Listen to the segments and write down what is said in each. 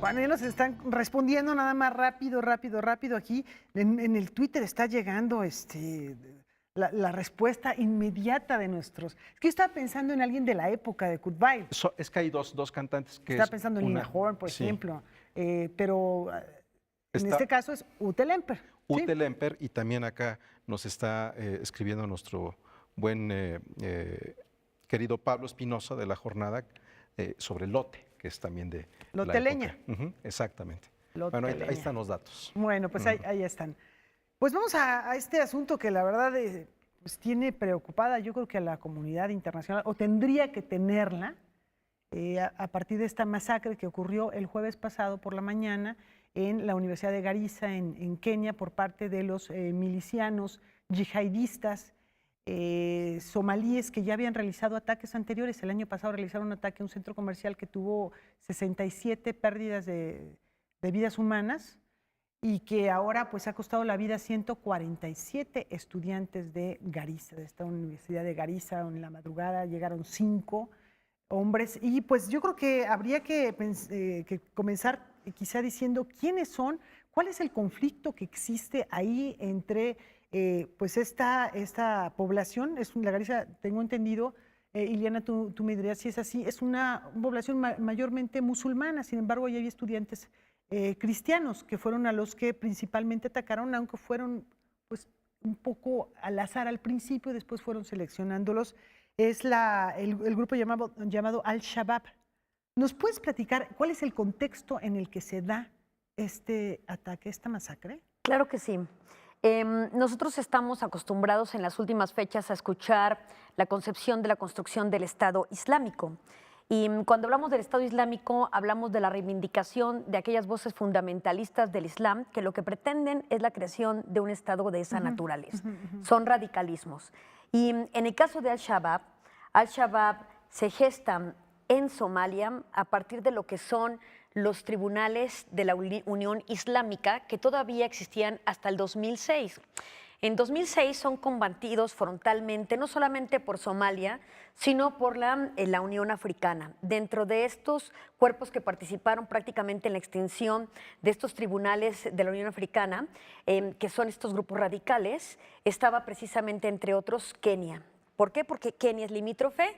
Bueno, ya nos están respondiendo nada más rápido, rápido, rápido. Aquí en el Twitter está llegando la respuesta inmediata de nuestros. Es que yo estaba pensando en alguien de la época de Kurt Weill. Es que hay dos cantantes que Estaba es pensando en Lina Horne, por sí, ejemplo. Pero en está este caso es Ute Lemper. ¿Sí? Ute Lemper, y también acá nos está escribiendo nuestro buen querido Pablo Espinosa de La Jornada sobre Lote, que es también de la Loteleña. época. Ujú, exactamente. Bueno, ahí Loteleña. están los datos. Bueno, pues ahí están. Pues vamos a este asunto que la verdad pues tiene preocupada, yo creo que a la comunidad internacional, o tendría que tenerla, a partir de esta masacre que ocurrió el jueves pasado por la mañana en la Universidad de Garissa, en Kenia, por parte de los milicianos yihadistas somalíes que ya habían realizado ataques anteriores. El año pasado realizaron un ataque a un centro comercial que tuvo 67 pérdidas de vidas humanas y que ahora pues ha costado la vida a 147 estudiantes de Garissa, de esta universidad de Garissa. En la madrugada llegaron 5 hombres y pues yo creo que habría que comenzar quizá diciendo quiénes son, cuál es el conflicto que existe ahí entre pues esta población. La Garissa, tengo entendido, Iliana, tú me dirías si es así, es una población mayormente musulmana. Sin embargo, ya había estudiantes cristianos que fueron a los que principalmente atacaron, aunque fueron pues un poco al azar al principio, después fueron seleccionándolos. Es el grupo llamado Al-Shabaab. ¿Nos puedes platicar cuál es el contexto en el que se da este ataque, esta masacre? Claro que sí. Nosotros estamos acostumbrados en las últimas fechas a escuchar la concepción de la construcción del Estado Islámico. Y cuando hablamos del Estado Islámico, hablamos de la reivindicación de aquellas voces fundamentalistas del Islam que lo que pretenden es la creación de un Estado de esa naturaleza. Son radicalismos. Y en el caso de Al-Shabaab se gesta en Somalia a partir de lo que son los tribunales de la Unión Islámica que todavía existían hasta el 2006. En 2006 son combatidos frontalmente, no solamente por Somalia, sino por la Unión Africana. Dentro de estos cuerpos que participaron prácticamente en la extinción de estos tribunales de la Unión Africana, que son estos grupos radicales, estaba precisamente, entre otros, Kenia. ¿Por qué? Porque Kenia es limítrofe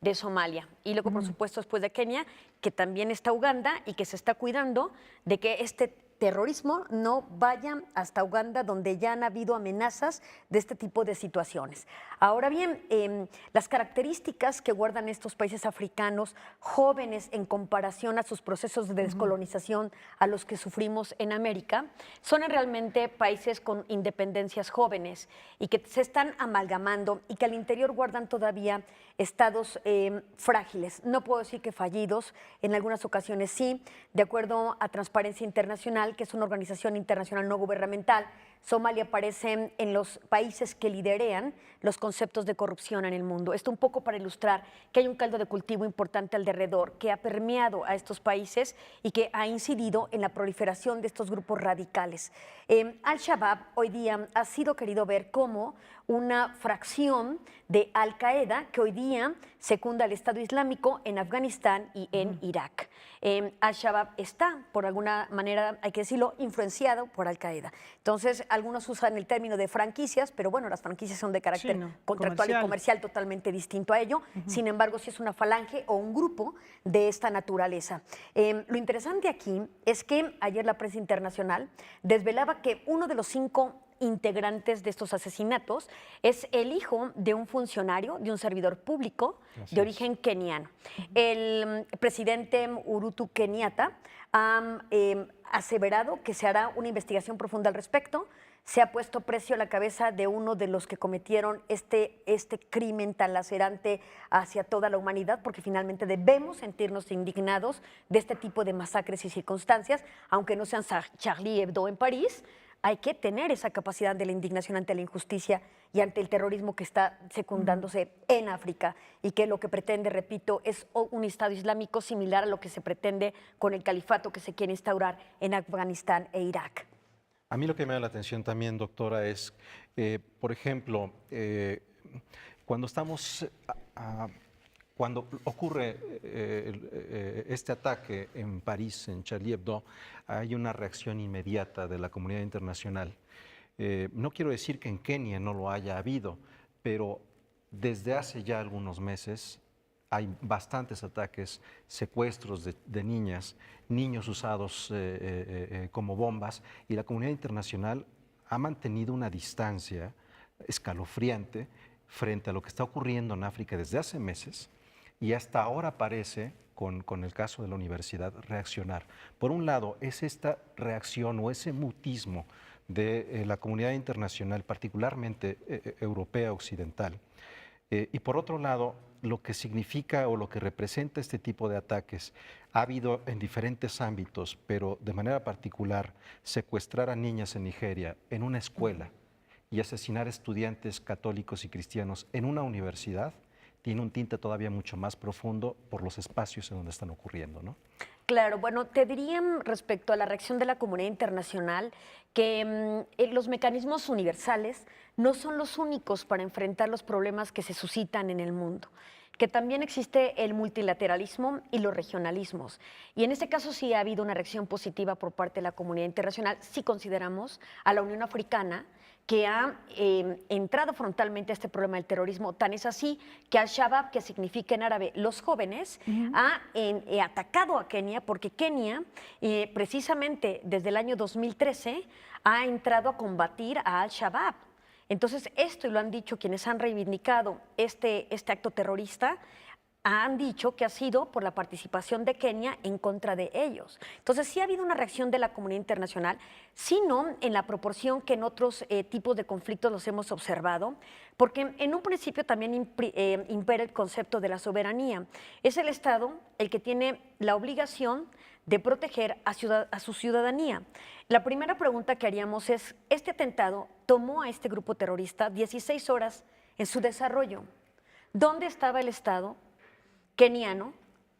de Somalia. Y luego, por supuesto, después de Kenia, que también está Uganda y que se está cuidando de que este terrorismo no vaya hasta Uganda, donde ya han habido amenazas de este tipo de situaciones. Ahora bien, las características que guardan estos países africanos, jóvenes en comparación a sus procesos de descolonización a los que sufrimos en América, son realmente países con independencias jóvenes y que se están amalgamando y que al interior guardan todavía estados frágiles. No puedo decir que fallidos, en algunas ocasiones sí, de acuerdo a Transparencia Internacional, que es una organización internacional no gubernamental. Somalia aparece en los países que liderean los conceptos de corrupción en el mundo. Esto un poco para ilustrar que hay un caldo de cultivo importante alrededor que ha permeado a estos países y que ha incidido en la proliferación de estos grupos radicales. Al-Shabaab hoy día ha sido querido ver como una fracción de Al-Qaeda que hoy día secunda al Estado Islámico en Afganistán y en Irak. Al-Shabaab está, por alguna manera, hay que decirlo, influenciado por Al-Qaeda. Entonces, algunos usan el término de franquicias, pero bueno, las franquicias son de carácter contractual y comercial totalmente distinto a ello. Sin embargo, sí es una falange o un grupo de esta naturaleza. Lo interesante aquí es que ayer la prensa internacional desvelaba que uno de los 5 integrantes de estos asesinatos es el hijo de un funcionario, de un servidor público de origen keniano. El presidente Uhuru Kenyatta ha aseverado que se hará una investigación profunda al respecto. Se ha puesto precio a la cabeza de uno de los que cometieron este crimen tan lacerante hacia toda la humanidad, porque finalmente debemos sentirnos indignados de este tipo de masacres y circunstancias, aunque no sean Charlie Hebdo en París. Hay que tener esa capacidad de la indignación ante la injusticia y ante el terrorismo que está secundándose en África y que lo que pretende, repito, es un Estado Islámico similar a lo que se pretende con el califato que se quiere instaurar en Afganistán e Irak. A mí lo que me da la atención también, doctora, es, por ejemplo, cuando estamos cuando ocurre este ataque en París, en Charlie Hebdo, hay una reacción inmediata de la comunidad internacional. No quiero decir que en Kenia no lo haya habido, pero desde hace ya algunos meses hay bastantes ataques, secuestros de niñas, niños usados como bombas, y la comunidad internacional ha mantenido una distancia escalofriante frente a lo que está ocurriendo en África desde hace meses, y hasta ahora parece, con el caso de la universidad, reaccionar. Por un lado, es esta reacción o ese mutismo de la comunidad internacional, particularmente europea occidental, y por otro lado, lo que significa o lo que representa este tipo de ataques. Ha habido en diferentes ámbitos, pero de manera particular, secuestrar a niñas en Nigeria, en una escuela, y asesinar estudiantes católicos y cristianos en una universidad, tiene un tinte todavía mucho más profundo por los espacios en donde están ocurriendo, ¿no? Claro, bueno, te diría respecto a la reacción de la comunidad internacional que los mecanismos universales no son los únicos para enfrentar los problemas que se suscitan en el mundo, que también existe el multilateralismo y los regionalismos. Y en este caso sí ha habido una reacción positiva por parte de la comunidad internacional, si consideramos a la Unión Africana, que ha entrado frontalmente a este problema del terrorismo. Tan es así que Al-Shabaab, que significa en árabe los jóvenes, ha atacado a Kenia, porque Kenia, precisamente desde el año 2013, ha entrado a combatir a Al-Shabaab. Entonces, esto, y lo han dicho quienes han reivindicado este acto terrorista, han dicho que ha sido por la participación de Kenia en contra de ellos. Entonces, sí ha habido una reacción de la comunidad internacional, sino en la proporción que en otros tipos de conflictos los hemos observado, porque en un principio también impera el concepto de la soberanía. Es el Estado el que tiene la obligación de proteger a su ciudadanía. La primera pregunta que haríamos es, este atentado tomó a este grupo terrorista 16 horas en su desarrollo. ¿Dónde estaba el Estado keniano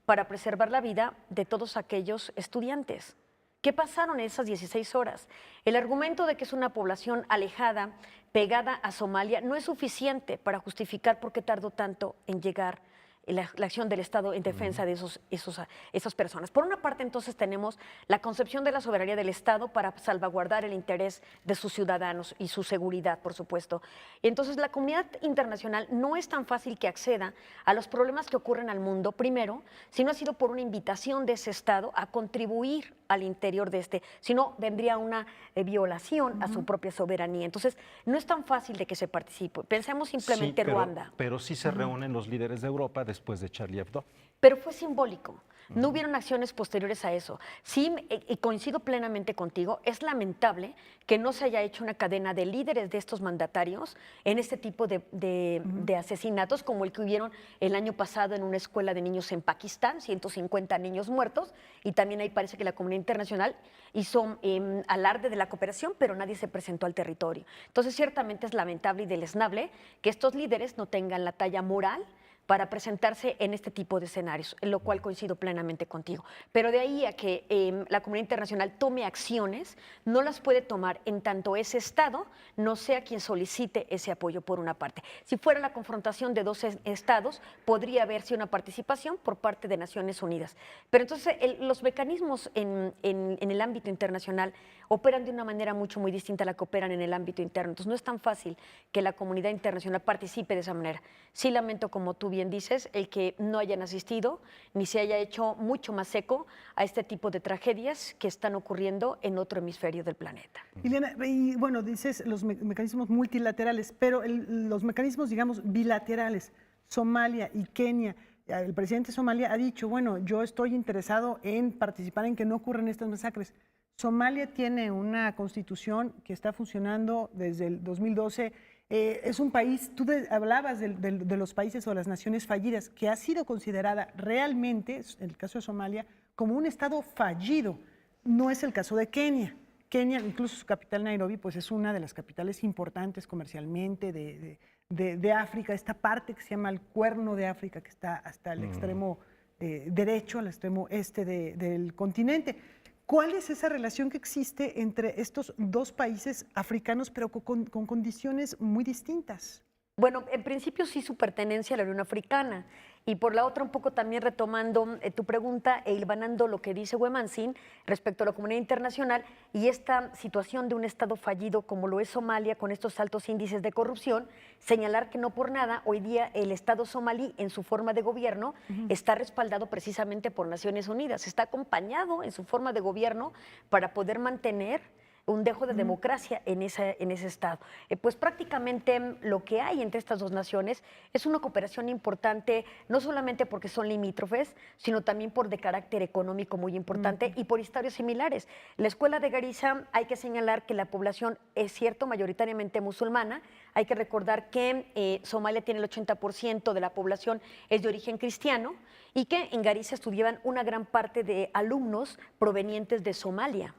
para preservar la vida de todos aquellos estudiantes? ¿Qué pasaron en esas 16 horas? El argumento de que es una población alejada, pegada a Somalia, no es suficiente para justificar por qué tardó tanto en llegar la acción del Estado en defensa de esas personas. Por una parte, entonces, tenemos la concepción de la soberanía del Estado para salvaguardar el interés de sus ciudadanos y su seguridad, por supuesto. Entonces, la comunidad internacional no es tan fácil que acceda a los problemas que ocurren al mundo, primero, si no ha sido por una invitación de ese Estado a contribuir al interior de si no, vendría una violación a su propia soberanía. Entonces, no es tan fácil de que se participe. Pensemos simplemente en Ruanda. Pero sí se reúnen los líderes de Europa después de Charlie Hebdo. Pero fue simbólico. No hubieron acciones posteriores a eso. Sí, y coincido plenamente contigo, es lamentable que no se haya hecho una cadena de líderes de estos mandatarios en este tipo de asesinatos, como el que hubieron el año pasado en una escuela de niños en Pakistán, 150 niños muertos, y también ahí parece que la comunidad internacional hizo alarde de la cooperación, pero nadie se presentó al territorio. Entonces, ciertamente es lamentable y deleznable que estos líderes no tengan la talla moral para presentarse en este tipo de escenarios, en lo cual coincido plenamente contigo. Pero de ahí a que la comunidad internacional tome acciones, no las puede tomar en tanto ese Estado no sea quien solicite ese apoyo por una parte. Si fuera la confrontación de dos estados, podría haberse una participación por parte de Naciones Unidas. Pero entonces los mecanismos en el ámbito internacional operan de una manera muy distinta a la que operan en el ámbito interno. Entonces no es tan fácil que la comunidad internacional participe de esa manera. Sí lamento, como tú bien dices, el que no hayan asistido ni se haya hecho mucho más eco a este tipo de tragedias que están ocurriendo en otro hemisferio del planeta. Ileana, y bueno, dices los mecanismos multilaterales, pero los mecanismos, digamos, bilaterales, Somalia y Kenia, el presidente de Somalia ha dicho, bueno, yo estoy interesado en participar en que no ocurran estas masacres. Somalia tiene una constitución que está funcionando desde el 2012. Es un país, tú hablabas de los países o las naciones fallidas, que ha sido considerada realmente, en el caso de Somalia, como un estado fallido. No es el caso de Kenia. Kenia, incluso su capital Nairobi, pues es una de las capitales importantes comercialmente de África, esta parte que se llama el Cuerno de África, que está hasta el extremo derecho, al extremo este del continente. ¿Cuál es esa relación que existe entre estos dos países africanos, pero con condiciones muy distintas? Bueno, en principio sí su pertenencia a la Unión Africana Y por la otra, un poco también retomando tu pregunta e hilvanando lo que dice Wemansing respecto a la comunidad internacional y esta situación de un Estado fallido como lo es Somalia, con estos altos índices de corrupción, señalar que no por nada hoy día el Estado somalí en su forma de gobierno está respaldado precisamente por Naciones Unidas, está acompañado en su forma de gobierno para poder mantener un dejo de democracia en ese estado. Pues prácticamente lo que hay entre estas dos naciones es una cooperación importante, no solamente porque son limítrofes, sino también por de carácter económico muy importante y por historias similares. La escuela de Garissa, hay que señalar que la población es cierto, mayoritariamente musulmana. Hay que recordar que Somalia tiene el 80% de la población es de origen cristiano y que en Garissa estudiaban una gran parte de alumnos provenientes de Somalia,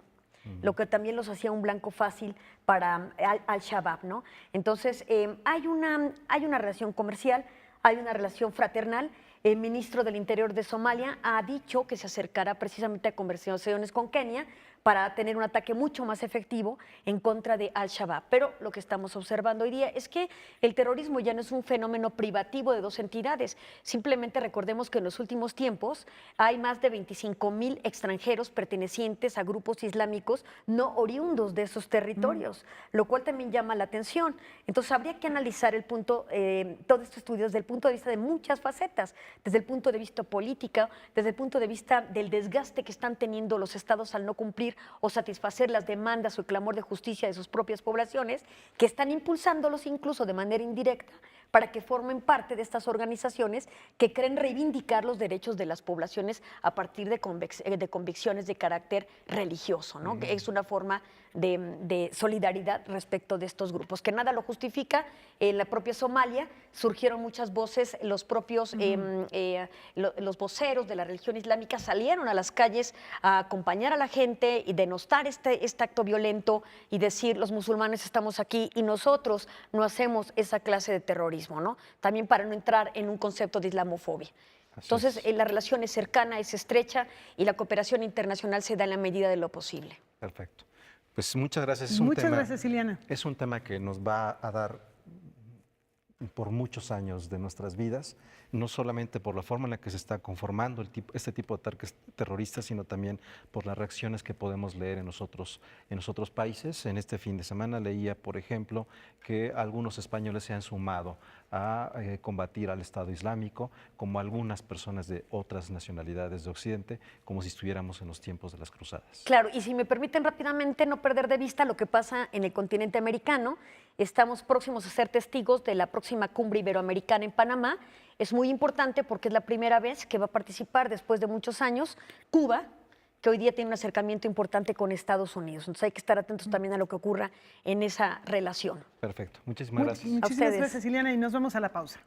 lo que también los hacía un blanco fácil para Al-Shabaab, ¿no? Entonces, hay una relación comercial, hay una relación fraternal. El ministro del Interior de Somalia ha dicho que se acercará precisamente a conversaciones con Kenia para tener un ataque mucho más efectivo en contra de Al-Shabaab. Pero lo que estamos observando hoy día es que el terrorismo ya no es un fenómeno privativo de dos entidades. Simplemente recordemos que en los últimos tiempos hay más de 25,000 extranjeros pertenecientes a grupos islámicos no oriundos de esos territorios, lo cual también llama la atención. Entonces habría que analizar todos estos estudios desde el punto de vista de muchas facetas, desde el punto de vista político, desde el punto de vista del desgaste que están teniendo los estados al no cumplir o satisfacer las demandas o el clamor de justicia de sus propias poblaciones, que están impulsándolos incluso de manera indirecta para que formen parte de estas organizaciones que creen reivindicar los derechos de las poblaciones a partir de convicciones de carácter religioso, ¿no? Que es una forma de solidaridad respecto de estos grupos, que nada lo justifica. En la propia Somalia surgieron muchas voces, los propios los voceros de la religión islámica salieron a las calles a acompañar a la gente y denostar este acto violento y decir: los musulmanes estamos aquí y nosotros no hacemos esa clase de terrorismo, ¿no? También para no entrar en un concepto de islamofobia. Entonces, la relación es cercana, es estrecha y la cooperación internacional se da en la medida de lo posible. Perfecto. Pues muchas gracias. Muchas gracias, Ileana. Es un tema que nos va a dar por muchos años de nuestras vidas, no solamente por la forma en la que se está conformando este tipo de ataques terroristas, sino también por las reacciones que podemos leer en los otros países. En este fin de semana leía, por ejemplo, que algunos españoles se han sumado a combatir al Estado Islámico, como algunas personas de otras nacionalidades de Occidente, como si estuviéramos en los tiempos de las cruzadas. Claro, y si me permiten rápidamente no perder de vista lo que pasa en el continente americano, estamos próximos a ser testigos de la próxima cumbre iberoamericana en Panamá. Es muy importante porque es la primera vez que va a participar después de muchos años Cuba, que hoy día tiene un acercamiento importante con Estados Unidos. Entonces hay que estar atentos también a lo que ocurra en esa relación. Perfecto. Muchísimas gracias. Muchísimas gracias, Ileana, y nos vamos a la pausa.